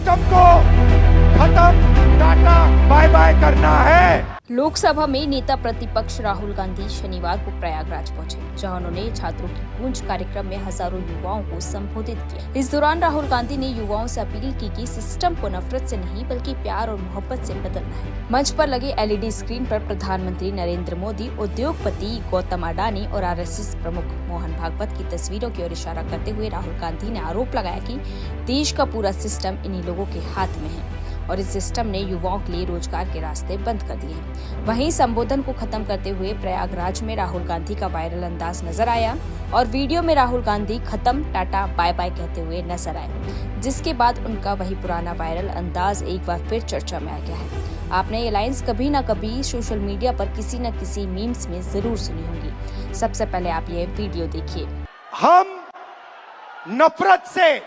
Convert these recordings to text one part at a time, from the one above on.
System को खत्म, tata bye bye करना है। लोकसभा में नेता प्रतिपक्ष राहुल गांधी शनिवार को प्रयागराज पहुंचे, जहां उन्होंने छात्रों की गूंज कार्यक्रम में हजारों युवाओं को संबोधित किया। इस दौरान राहुल गांधी ने युवाओं से अपील की कि सिस्टम को नफरत से नहीं बल्कि प्यार और मोहब्बत से बदलना है। मंच पर लगे एलईडी स्क्रीन पर प्रधानमंत्री नरेंद्र मोदी, उद्योगपति गौतम अडानी और आरएसएस प्रमुख मोहन भागवत की तस्वीरों की ओर इशारा करते हुए राहुल गांधी ने आरोप लगाया कि देश का पूरा सिस्टम इन्हीं लोगों के हाथ में है और इस सिस्टम ने युवाओं के लिए रोजगार के रास्ते बंद कर दिए हैं। वहीं संबोधन को खत्म करते हुए प्रयागराज में राहुल गांधी का वायरल अंदाज नजर आया और वीडियो में राहुल गांधी खत्म, टाटा बाय बाय कहते हुए नजर आए, जिसके बाद उनका वही पुराना वायरल अंदाज एक बार फिर चर्चा में आ गया है। आपने ये लाइंस कभी न कभी सोशल मीडिया पर किसी न किसी मीम्स में जरूर सुनी होंगी। सबसे पहले आप ये वीडियो देखिए। हम नफरत से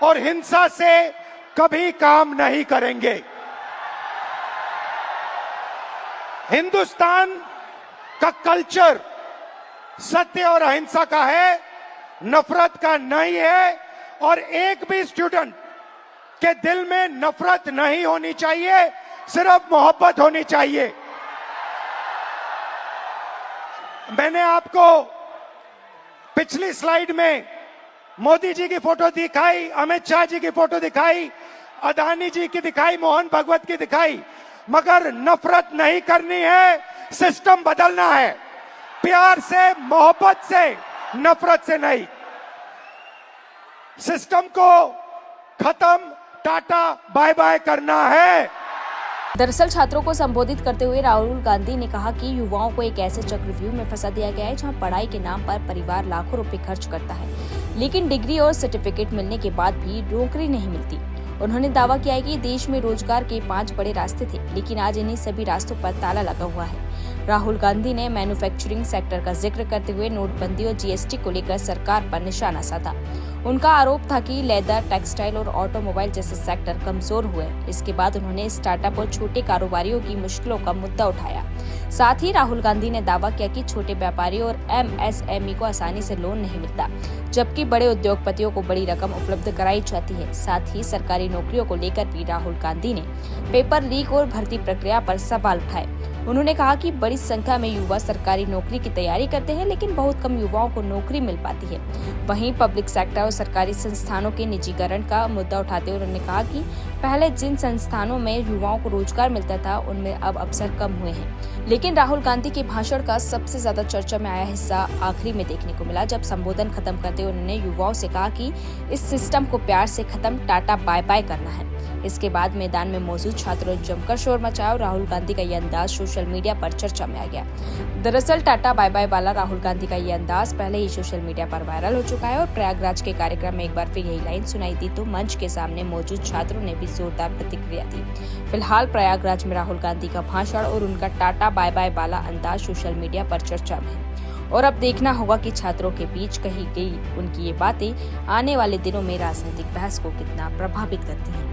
और हिंसा से कभी काम नहीं करेंगे। हिंदुस्तान का कल्चर सत्य और अहिंसा का है, नफरत का नहीं है। और एक भी स्टूडेंट के दिल में नफरत नहीं होनी चाहिए, सिर्फ मोहब्बत होनी चाहिए। मैंने आपको पिछली स्लाइड में मोदी जी की फोटो दिखाई, अमित शाह जी की फोटो दिखाई, अडानी जी की दिखाई, मोहन भागवत की दिखाई, मगर नफरत नहीं करनी है, सिस्टम बदलना है। प्यार से, मोहब्बत से, नफरत से नहीं। सिस्टम को खत्म, टाटा बाय बाय करना है। दरअसल छात्रों को संबोधित करते हुए राहुल गांधी ने कहा कि युवाओं को एक ऐसे चक्रव्यूह में फंसा दिया गया है जहां पढ़ाई के नाम पर परिवार लाखों रुपए खर्च करता है, लेकिन डिग्री और सर्टिफिकेट मिलने के बाद भी नौकरी नहीं मिलती। उन्होंने दावा किया है कि देश में रोजगार के 5 बड़े रास्ते थे, लेकिन आज इन्हीं सभी रास्तों पर ताला लगा हुआ है। राहुल गांधी ने मैन्युफैक्चरिंग सेक्टर का जिक्र करते हुए नोटबंदी और जीएसटी को लेकर सरकार पर निशाना साधा। उनका आरोप था कि लेदर, टेक्सटाइल और ऑटोमोबाइल जैसे सेक्टर कमजोर हुए। इसके बाद उन्होंने स्टार्टअप और छोटे कारोबारियों की मुश्किलों का मुद्दा उठाया। साथ ही राहुल गांधी ने दावा किया कि छोटे व्यापारियों और एमएसएमई को आसानी से लोन नहीं मिलता, जबकि बड़े उद्योगपतियों को बड़ी रकम उपलब्ध कराई जाती है। साथ ही सरकारी नौकरियों को लेकर भी राहुल गांधी ने पेपर लीक और भर्ती प्रक्रिया पर सवाल उठाए। उन्होंने कहा कि बड़ी संख्या में युवा सरकारी नौकरी की तैयारी करते हैं, लेकिन बहुत कम युवाओं को नौकरी मिल पाती है। वहीं पब्लिक सेक्टर और सरकारी संस्थानों के निजीकरण का मुद्दा उठाते हुए उन्होंने कहा कि पहले जिन संस्थानों में युवाओं को रोजगार मिलता था, उनमें अब अवसर कम हुए हैं। लेकिन राहुल गांधी के भाषण का सबसे ज्यादा चर्चा में आया हिस्सा आखिरी में देखने को मिला, जब संबोधन खत्म करते हुए उन्होंने युवाओं से कहा कि इस सिस्टम को प्यार से खत्म, टाटा बाय बाय करना है। इसके बाद मैदान में मौजूद छात्रों ने जमकर शोर मचाया और राहुल गांधी का ये अंदाज सोशल मीडिया पर चर्चा में आ गया। दरअसल टाटा बाय बाय वाला राहुल गांधी का ये अंदाज पहले ही सोशल मीडिया पर वायरल हो चुका है और प्रयागराज के कार्यक्रम में एक बार फिर यही लाइन सुनाई दी तो मंच के सामने मौजूद छात्रों ने भी जोरदार प्रतिक्रिया दी। फिलहाल प्रयागराज में राहुल गांधी का भाषण और उनका टाटा बाय बाय वाला अंदाज सोशल मीडिया पर चर्चा में है और अब देखना होगा कि छात्रों के बीच कही गई उनकी ये बातें आने वाले दिनों में राजनीतिक बहस को कितना प्रभावित करती हैं।